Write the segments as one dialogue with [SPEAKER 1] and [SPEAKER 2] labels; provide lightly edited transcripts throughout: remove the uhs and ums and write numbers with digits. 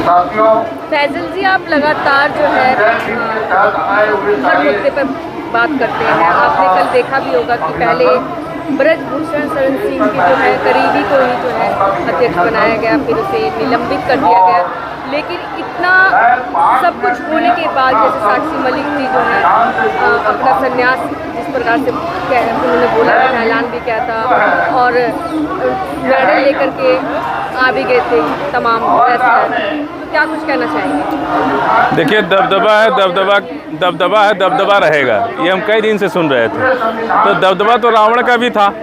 [SPEAKER 1] फैजल जी, आप लगातार जो है हर मुद्दे पर बात करते हैं। आपने कल देखा भी होगा कि पहले ब्रजभूषण शरण सिंह की जो है करीबी को ही जो है अध्यक्ष बनाया गया, फिर उसे निलंबित कर दिया गया। लेकिन इतना सब कुछ होने के बाद जैसे साक्षी मलिक जी जो है अपना संन्यास जिस प्रकार से उन्होंने बोला था, ऐलान भी किया था और मेडल लेकर के आ भी गए थे तमाम रेसलर, क्या कुछ कहना चाहेंगे?
[SPEAKER 2] देखिए, दबदबा है, दबदबा है, दबदबा रहेगा, ये हम कई दिन से सुन रहे थे। तो दबदबा तो रावण का भी था,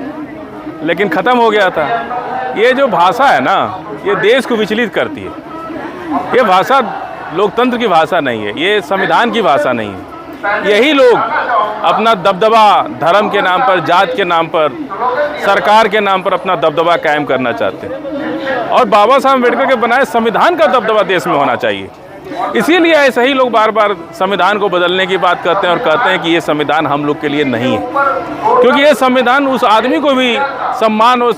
[SPEAKER 2] लेकिन ख़त्म हो गया था। ये जो भाषा है ना, ये देश को विचलित करती है। ये भाषा लोकतंत्र की भाषा नहीं है, ये संविधान की भाषा नहीं है। यही लोग अपना दबदबा धर्म के नाम पर, जात के नाम पर, सरकार के नाम पर अपना दबदबा कायम करना चाहते हैं। और बाबा साहब अम्बेडकर के बनाए संविधान का दबदबा देश में होना चाहिए। इसीलिए ऐसे ही लोग बार बार संविधान को बदलने की बात करते हैं और कहते हैं कि ये संविधान हम लोग के लिए नहीं है, क्योंकि ये संविधान उस आदमी को भी सम्मान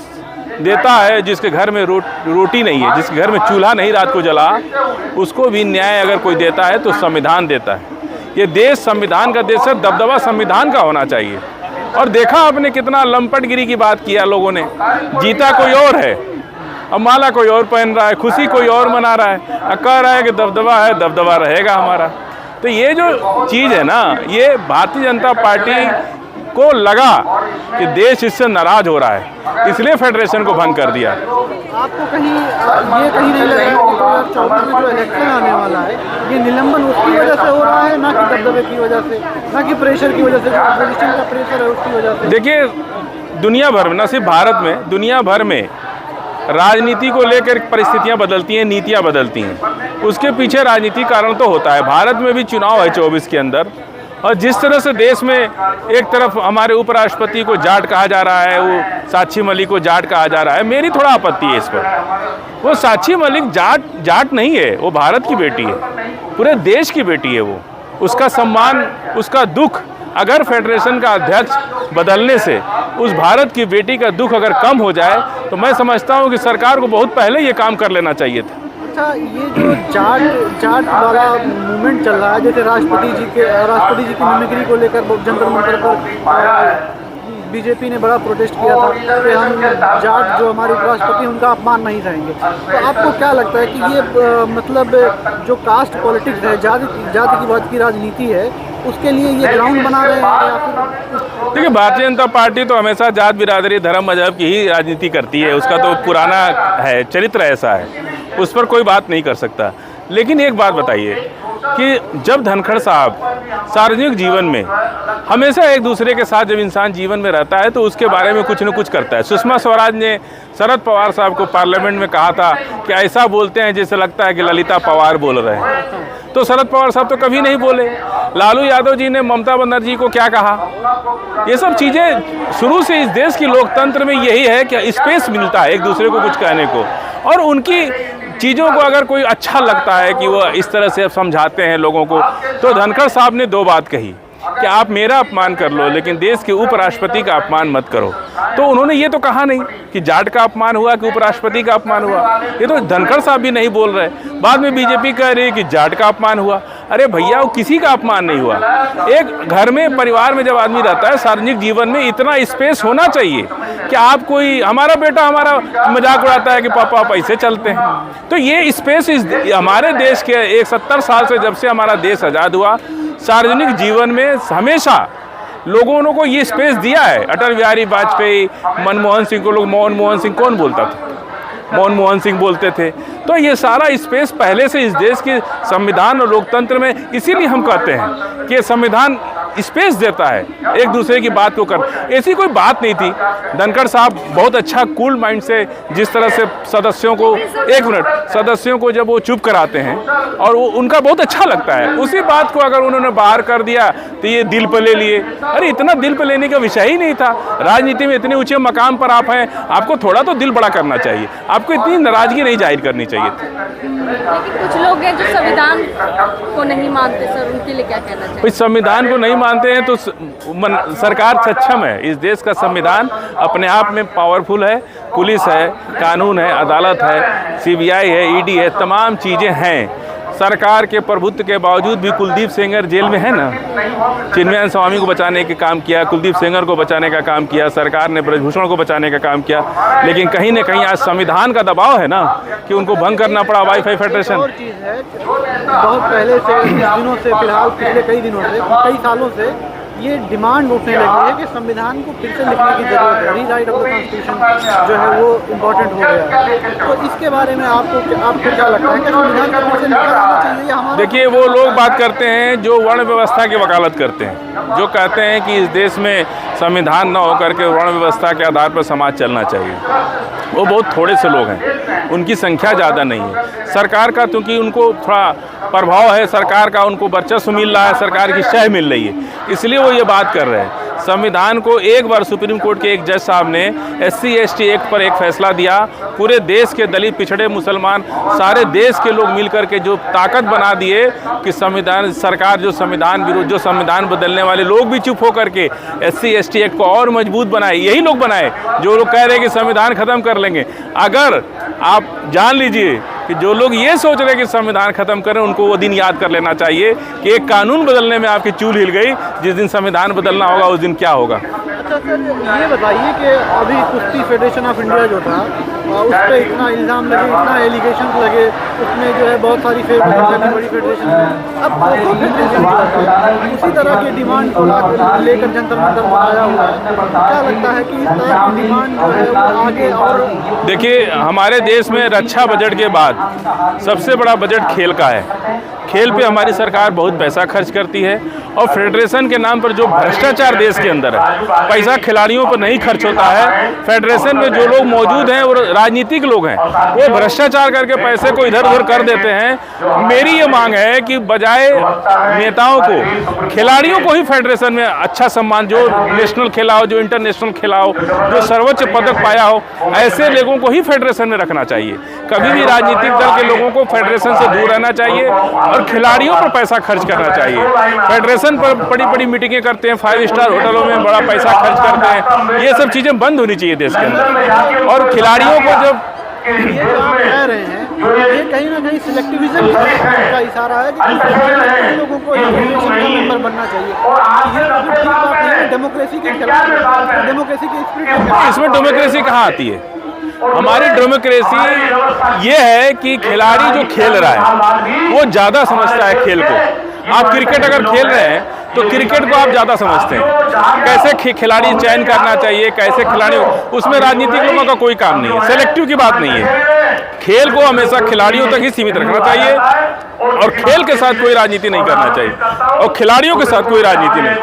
[SPEAKER 2] देता है जिसके घर में रोटी नहीं है, जिसके घर में चूल्हा नहीं रात को जला, उसको भी न्याय अगर कोई देता है तो संविधान देता है। ये देश संविधान का देश है, दबदबा संविधान का होना चाहिए। और देखा आपने कितना लंपटगिरी की बात किया लोगों ने। जीता कोई और है, अब माला कोई और पहन रहा है, खुशी कोई और मना रहा है, कह रहा है कि दबदबा है, दबदबा रहेगा हमारा। तो ये जो चीज़ है ना, ये भारतीय जनता पार्टी को लगा कि देश इससे नाराज हो रहा है, इसलिए फेडरेशन को भंग कर दिया।
[SPEAKER 3] आपको कहीं ये कहीं नहीं लगा कि 2024 में जो इलेक्शन आने वाला है, ये निलंबन उसकी वजह से हो रहा है, ना कि दबदबे की वजह से, ना कि प्रेशर की वजह से, जो अपोजिशन का प्रेशर है उसकी वजह से?
[SPEAKER 2] देखिए, दुनिया भर में, न सिर्फ भारत में, दुनिया भर में राजनीति को लेकर परिस्थितियां बदलती हैं, नीतियां बदलती हैं। उसके पीछे राजनीतिक कारण तो होता है। भारत में भी चुनाव है 24 के अंदर, और जिस तरह से देश में एक तरफ हमारे उपराष्ट्रपति को जाट कहा जा रहा है, वो साक्षी मलिक को जाट कहा जा रहा है, मेरी थोड़ा आपत्ति है इस पर। वो साक्षी मलिक जाट नहीं है, वो भारत की बेटी है, पूरे देश की बेटी है। वो उसका सम्मान, उसका दुख, अगर फेडरेशन का अध्यक्ष बदलने से उस भारत की बेटी का दुख अगर कम हो जाए तो मैं समझता हूँ कि सरकार को बहुत पहले ये काम कर लेना चाहिए था।
[SPEAKER 3] अच्छा, ये जो जाट वाला मूवमेंट चल रहा है, जैसे राष्ट्रपति जी की मिमिक्री को लेकर जंतर मंतर पर बीजेपी ने बड़ा प्रोटेस्ट किया था कि हम जाट जो हमारे उपराष्ट्रपति उनका अपमान नहीं सहेंगे। तो आपको क्या लगता है कि ये मतलब जो कास्ट पॉलिटिक्स है, जाति की राजनीति है, उसके लिए ये ग्राउंड बना रहे हैं या फिर?
[SPEAKER 2] देखिए, भारतीय जनता पार्टी तो हमेशा जात बिरादरी धर्म मजहब की ही राजनीति करती है, उसका तो पुराना है, चरित्र ऐसा है, उस पर कोई बात नहीं कर सकता। लेकिन एक बात बताइए कि जब धनखड़ साहब सार्वजनिक जीवन में हमेशा एक दूसरे के साथ जब इंसान जीवन में रहता है तो उसके बारे में कुछ न कुछ करता है। सुषमा स्वराज ने शरद पवार साहब को पार्लियामेंट में कहा था कि ऐसा बोलते हैं जैसे लगता है कि ललिता पवार बोल रहे हैं, तो शरद पवार साहब तो कभी नहीं बोले। लालू यादव जी ने ममता बनर्जी को क्या कहा? ये सब चीज़ें शुरू से इस देश की लोकतंत्र में यही है कि स्पेस मिलता है एक दूसरे को कुछ कहने को, और उनकी चीज़ों को अगर कोई अच्छा लगता है कि वो इस तरह से समझाते हैं लोगों को। तो धनखड़ साहब ने दो बात कही कि आप मेरा अपमान कर लो लेकिन देश के उपराष्ट्रपति का अपमान मत करो। तो उन्होंने ये तो कहा नहीं कि जाट का अपमान हुआ कि उपराष्ट्रपति का अपमान हुआ, ये तो धनखड़ साहब भी नहीं बोल रहे। बाद में बीजेपी कह रही है कि जाट का अपमान हुआ। अरे भैया, वो किसी का अपमान नहीं हुआ। एक घर में, परिवार में जब आदमी रहता है, सार्वजनिक जीवन में इतना स्पेस होना चाहिए कि आप कोई, हमारा बेटा हमारा मजाक उड़ाता है कि पापा आप ऐसे चलते हैं, तो ये स्पेस हमारे देश के 70 साल से जब से हमारा देश आज़ाद हुआ, सार्वजनिक जीवन में हमेशा लोगों को ये स्पेस दिया है। अटल बिहारी वाजपेयी, मनमोहन सिंह को लोग मनमोहन सिंह कौन बोलता था? मनमोहन सिंह बोलते थे। तो ये सारा स्पेस पहले से इस देश के संविधान और लोकतंत्र में, इसीलिए हम कहते हैं कि संविधान स्पेस देता है एक दूसरे की बात को कर। ऐसी कोई बात नहीं थी। धनखड़ साहब बहुत अच्छा कूल माइंड से जिस तरह से सदस्यों को, एक मिनट, सदस्यों को जब वो चुप कराते हैं और वो उनका बहुत अच्छा लगता है, उसी बात को अगर उन्होंने बाहर कर दिया तो ये दिल पर ले लिए। अरे इतना दिल पर लेने का विषय ही नहीं था। राजनीति में इतने ऊंचे मकाम पर आप हैं, आपको थोड़ा तो दिल बड़ा करना चाहिए, आपको इतनी नाराजगी नहीं जाहिर करनी चाहिए थी।
[SPEAKER 1] लेकिन कुछ लोग हैं जो संविधान को नहीं मानते, सर, उनके लिए क्या कहना चाहिए?
[SPEAKER 2] संविधान को नहीं मानते हैं तो सरकार सक्षम है। इस देश का संविधान अपने आप में पावरफुल है, पुलिस है, कानून है, अदालत है, सीबीआई है, ईडी है, तमाम चीज़ें हैं। सरकार के प्रभुत्व के बावजूद भी कुलदीप सेंगर जेल में है ना। चिन्मयानंद स्वामी को बचाने के काम किया, कुलदीप सेंगर को बचाने का काम किया, सरकार ने ब्रजभूषण को बचाने का काम किया, लेकिन कहीं न कहीं आज संविधान का दबाव है ना कि उनको भंग करना पड़ा वाईफाई फेडरेशन।
[SPEAKER 3] और चीज़ है, बहुत पहले से, कुछ दिनों से, फिलहाल पिछले कई दिनों से, कई सालों से ये डिमांड उठने लगी है कि संविधान को फिर से लिखने की जरूरत है। रीराइट ऑफ द कॉन्स्टिट्यूशन जो है वो इम्पोर्टेंट हो गया है। तो इसके बारे में आपको क्या लगता है कि संविधान को फिर से लिखा जाना चाहिए या हमारा?
[SPEAKER 2] देखिए, वो लोग बात करते हैं जो वर्ण व्यवस्था की वकालत करते हैं, जो कहते हैं कि इस देश में संविधान न होकर के वर्ण व्यवस्था के आधार पर समाज चलना चाहिए। वो बहुत थोड़े से लोग हैं, उनकी संख्या ज़्यादा नहीं है। सरकार का क्योंकि उनको थोड़ा प्रभाव है, सरकार का उनको वर्चस्व मिल रहा है, सरकार की शह मिल रही है, इसलिए वो ये बात कर रहे हैं। संविधान को एक बार सुप्रीम कोर्ट के एक जज साहब ने SC/ST एक्ट पर एक फैसला दिया, पूरे देश के दलित, पिछड़े, मुसलमान, सारे देश के लोग मिलकर के जो ताकत बना दिए कि संविधान, सरकार जो संविधान विरोध, जो संविधान बदलने वाले लोग भी चुप होकर के SC/ST एक्ट को और मजबूत बनाए। यही लोग बनाए जो लोग कह रहे हैं कि संविधान खत्म कर लेंगे। अगर आप जान लीजिए कि जो लोग ये सोच रहे हैं कि संविधान खत्म करें, उनको वो दिन याद कर लेना चाहिए कि एक कानून बदलने में आपकी चूल हिल गई। जिस दिन संविधान बदलना होगा उस दिन क्या होगा।
[SPEAKER 3] अच्छा सर, ये बताइए कि अभी कुश्ती फेडरेशन ऑफ इंडिया जो था उस पर इतना इल्ज़ाम लगे, इतना एलिगेशन लगे, उसमें जो है बहुत सारी बड़ी फेडरेशन है। अब खो फेडरेशन जो है उसी तरह की डिमांड को लेकर जंतर मंतर बनाया हुआ है। क्या लगता है कि इस तरह की डिमांड जो है वो आगे और?
[SPEAKER 2] देखिए, हमारे देश में रक्षा बजट के बाद सबसे बड़ा बजट खेल का है। खेल पे हमारी सरकार बहुत पैसा खर्च करती है और फेडरेशन के नाम पर जो भ्रष्टाचार देश के अंदर है, पैसा खिलाड़ियों पर नहीं खर्च होता है। फेडरेशन में जो लोग मौजूद हैं वो राजनीतिक लोग हैं, वो भ्रष्टाचार करके पैसे को इधर उधर कर देते हैं। मेरी ये मांग है कि बजाय नेताओं को, खिलाड़ियों को ही फेडरेशन में अच्छा सम्मान, जो नेशनल खेला हो, जो इंटरनेशनल खेला हो, जो सर्वोच्च पदक पाया हो, ऐसे लोगों को ही फेडरेशन में रखना चाहिए। कभी भी राजनीतिक दल के लोगों को फेडरेशन से दूर रहना चाहिए और खिलाड़ियों पर पैसा खर्च करना चाहिए। फेडरेशन पर बड़ी बड़ी मीटिंगें करते हैं, 5 स्टार होटलों में बड़ा पैसा खर्च करते हैं, ये सब चीज़ें बंद होनी चाहिए देश के अंदर। और खिलाड़ियों को जब
[SPEAKER 3] ये जो आप कह रहे हैं, ये कहीं ना कहीं सिलेक्टिविज्म का इशारा है कि लोगों को फेडरेशन का मेंबर बनना चाहिए। ये ठीक बात नहीं है, डेमोक्रेसी के खिलाफ, डेमोक्रेसी की स्पिरिट।
[SPEAKER 2] इसमें डेमोक्रेसी कहाँ आती है? हमारी डेमोक्रेसी ये है कि खिलाड़ी जो खेल रहा है वो ज़्यादा समझता है खेल को। आप क्रिकेट अगर खेल रहे हैं तो क्रिकेट को आप ज़्यादा समझते हैं, कैसे खिलाड़ी चयन करना चाहिए, कैसे खिलाड़ी, उसमें राजनीतिक लोगों का कोई काम नहीं है, सेलेक्टिव की बात नहीं है। खेल को हमेशा खिलाड़ियों तक ही सीमित रखना चाहिए और खेल के साथ कोई राजनीति नहीं करना चाहिए और खिलाड़ियों के साथ कोई राजनीति नहीं।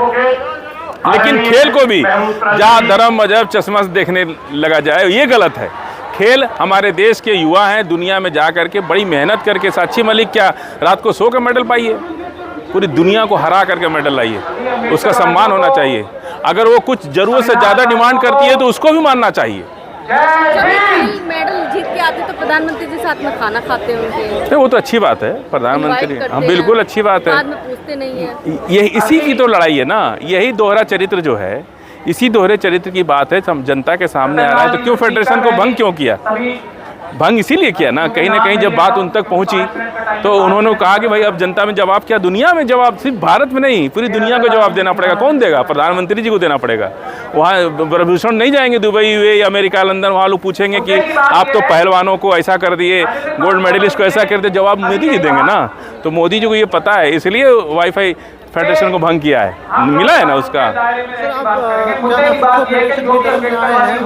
[SPEAKER 2] लेकिन खेल को भी जहाँ धर्म, मजहब, चश्मा से देखने लगा जाए, ये गलत है। खेल हमारे देश के युवा हैं, दुनिया में जा करके बड़ी मेहनत करके, साक्षी मलिक क्या रात को 100 का मेडल पाई है, पूरी दुनिया को हरा करके मेडल लाई है, उसका सम्मान होना चाहिए। अगर वो कुछ ज़रूरत से ज़्यादा डिमांड करती है तो उसको भी मानना चाहिए।
[SPEAKER 1] जब मेडल जीत के आते तो प्रधानमंत्री जी साथ में खाना खाते होंगे,
[SPEAKER 2] वो तो अच्छी बात है, प्रधानमंत्री, हाँ बिल्कुल अच्छी बात है।
[SPEAKER 1] बाद में पूछते नहीं है।
[SPEAKER 2] ये इसी की तो लड़ाई है ना, यही दोहरा चरित्र जो है, इसी दोहरे चरित्र की बात है। जनता के सामने आ रहा है तो क्यों फेडरेशन को भंग क्यों किया? भंग इसीलिए किया ना कहीं जब बात उन तक पहुंची तो उन्होंने कहा कि भाई अब जनता में जवाब क्या, दुनिया में जवाब, सिर्फ भारत में नहीं पूरी दुनिया को जवाब देना पड़ेगा। कौन देगा? प्रधानमंत्री जी को देना पड़ेगा। वहाँ ब्रजभूषण नहीं जाएंगे दुबई या अमेरिका, लंदन, वहाँ लोग पूछेंगे कि आप तो पहलवानों को ऐसा कर दिए, गोल्ड मेडलिस्ट को ऐसा कर दिए, जवाब मोदी जी देंगे ना। तो मोदी जी को ये पता है, इसलिए वाईफाई फेडरेशन को भंग किया है, मिला है ना उसका।
[SPEAKER 3] सर, आप खो फेडरेशन की तरफ में आए हैं,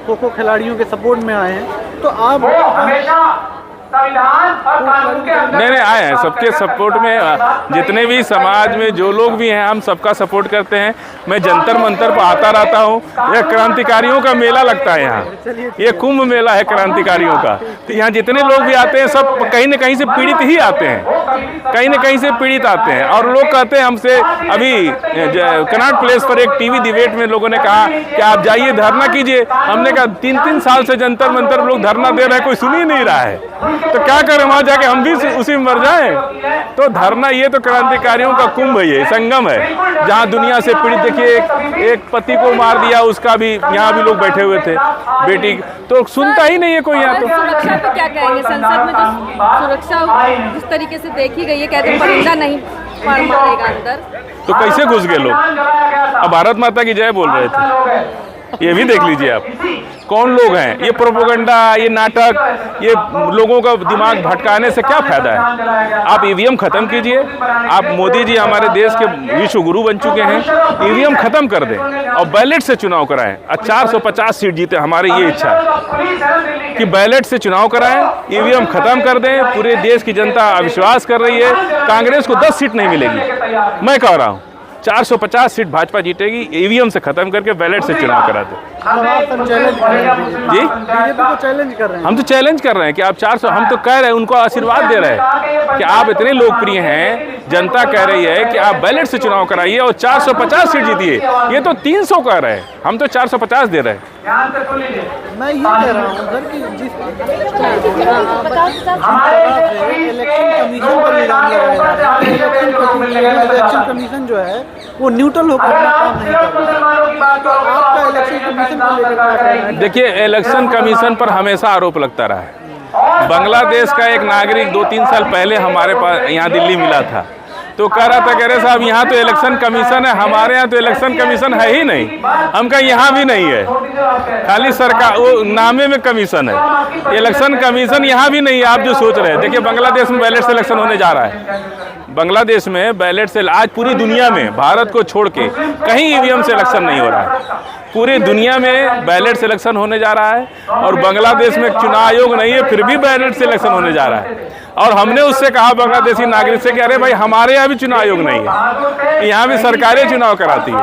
[SPEAKER 3] खो खिलाड़ियों के सपोर्ट में आए हैं, तो आप
[SPEAKER 2] नहीं आए हैं, सबके सपोर्ट में, जितने भी समाज में जो लोग भी हैं हम सबका सपोर्ट करते हैं। मैं जंतर मंतर पर आता रहता हूँ, यह क्रांतिकारियों का मेला लगता है यहाँ, ये कुंभ मेला है क्रांतिकारियों का। तो यहाँ जितने लोग भी आते हैं सब कहीं न कहीं से पीड़ित ही आते हैं, कहीं न कहीं से पीड़ित आते हैं। और लोग कहते हैं हमसे, अभी कनॉट प्लेस पर एक टीवी डिबेट में लोगों ने कहा कि आप जाइए धरना कीजिए। हमने कहा 3-3 साल से जंतर मंतर लोग धरना दे रहे हैं, कोई सुन ही नहीं रहा है। तो क्या करें, वहां जाके हम भी उसी में मर जाएं? तो धरना, ये तो क्रांतिकारियों का कुंभ है, ये संगम है, जहां दुनिया से पीड़ित, देखिए एक पति को मार दिया, उसका भी यहाँ भी लोग बैठे हुए थे, बेटी, तो सुनता ही नहीं है कोई यहाँ। तो
[SPEAKER 1] सुरक्षा पे क्या कहेंगे? संसद में जो सुरक्षा जिस तरीके से देखी गई है, कहते हैं परिंदा नहीं मारेगा अंदर,
[SPEAKER 2] तो कैसे घुस गए लोग? अब भारत माता की जय बोल रहे थे, ये भी देख लीजिए आप कौन लोग हैं। ये प्रोपोगंडा, ये नाटक, ये लोगों का दिमाग भटकाने से क्या फायदा है? आप ईवीएम खत्म कीजिए। आप मोदी जी हमारे देश के विश्व गुरु बन चुके हैं, ईवीएम खत्म कर दें और बैलेट से चुनाव कराएं। 450 सीट जीते, हमारी ये इच्छा है कि बैलेट से चुनाव कराएं, ईवीएम खत्म कर दें। पूरे देश की जनता अविश्वास कर रही है, कांग्रेस को 10 सीट नहीं मिलेगी, मैं कह रहा हूँ 450 सीट भाजपा जीतेगी, ईवीएम से खत्म करके बैलेट से चुनाव कराते। जी
[SPEAKER 3] बीजेपी को चैलेंज कर रहे हैं।
[SPEAKER 2] हम तो चैलेंज कर रहे हैं कि आप 400, हम तो कह रहे हैं, उनको आशीर्वाद दे रहे हैं कि आप इतने लोकप्रिय हैं, जनता कह रही है कि आप बैलेट से चुनाव कराइए और 450 सीट जीतिए। ये तो 300 कह रहे हैं, हम तो 450 दे रहे हैं।
[SPEAKER 3] मैं ये कह रहा हूँ सर कि जिस इलेक्शन कमीशन पर इल्जाम लगाया है, इलेक्शन कमीशन जो है वो न्यूट्रल होकर अपना काम नहीं कर रहा। तो आपका इलेक्शन कमीशन को लेकर क्या कहना है?
[SPEAKER 2] देखिए, इलेक्शन कमीशन पर हमेशा आरोप लगता रहा है। बांग्लादेश का एक नागरिक 2-3 साल पहले हमारे पास यहाँ दिल्ली मिला था, तो कह रहा था, कह रहे साहब यहाँ तो इलेक्शन कमीशन है, हमारे यहाँ तो इलेक्शन कमीशन है ही नहीं। हम कहा यहाँ भी नहीं है, खाली सरकार वो नामे में कमीशन है, इलेक्शन कमीशन यहाँ भी नहीं है। आप जो सोच रहे हैं, देखिए बांग्लादेश में बैलेट से इलेक्शन होने जा रहा है। बांग्लादेश में बैलेट से, आज पूरी दुनिया में भारत को छोड़ के कहीं ईवीएम से इलेक्शन नहीं हो रहा है। पूरी दुनिया में बैलेट से इलेक्शन होने जा रहा है और बांग्लादेश में चुनाव आयोग नहीं है, फिर भी बैलेट से इलेक्शन होने जा रहा है। और हमने उससे कहा बांग्लादेशी नागरिक से कि अरे भाई हमारे यहाँ भी चुनाव आयोग नहीं है, यहाँ भी सरकारें चुनाव कराती है।